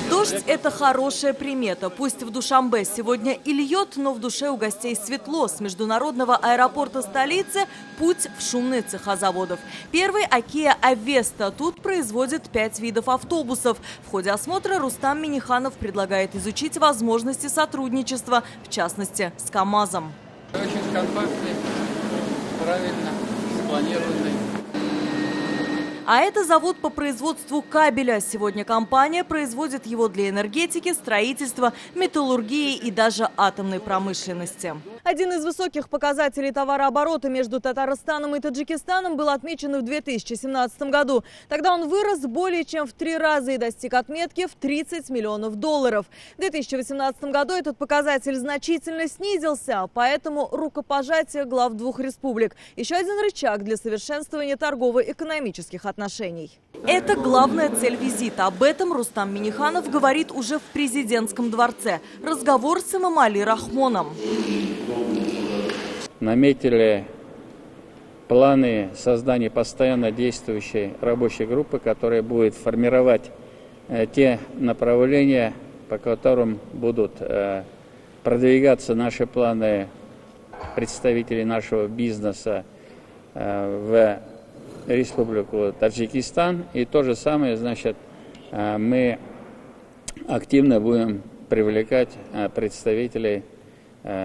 Дождь – это хорошая примета. Пусть в Душанбе сегодня и льет, но в душе у гостей светло. С международного аэропорта столицы путь в шумные цеха заводов. Первый – Kia Avesta. Тут производят 5 видов автобусов. В ходе осмотра Рустам Минниханов предлагает изучить возможности сотрудничества, в частности, с КАМАЗом. Очень компактный, правильно спланированный. А это завод по производству кабеля. Сегодня компания производит его для энергетики, строительства, металлургии и даже атомной промышленности. Один из высоких показателей товарооборота между Татарстаном и Таджикистаном был отмечен в 2017 году. Тогда он вырос более чем в 3 раза и достиг отметки в $30 миллионов. В 2018 году этот показатель значительно снизился, поэтому рукопожатие глав двух республик – еще один рычаг для совершенствования торгово-экономических отношений. Это главная цель визита. Об этом Рустам Минниханов говорит уже в президентском дворце. Разговор с Эмомали Рахмоном. Наметили планы создания постоянно действующей рабочей группы, которая будет формировать те направления, по которым будут продвигаться наши планы представителей нашего бизнеса в Республику Таджикистан. И то же самое, значит, мы активно будем привлекать представителей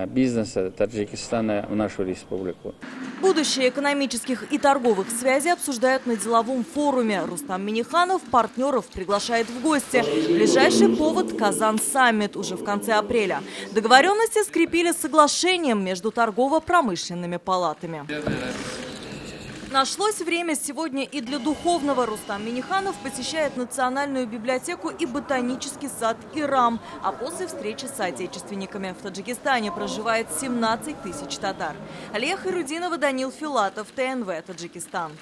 бизнеса Таджикистана в нашу республику. Будущее экономических и торговых связей обсуждают на деловом форуме. Рустам Минниханов партнеров приглашает в гости. Ближайший повод – Казан-саммит уже в конце апреля. Договоренности скрепили соглашением между торгово-промышленными палатами. Нашлось время сегодня и для духовного. Рустам Минниханов посещает Национальную библиотеку и ботанический сад Ирам. А после встречи с соотечественниками в Таджикистане проживает 17 тысяч татар. Алия Хайрудинова, Данил Филатов, ТНВ, Таджикистан.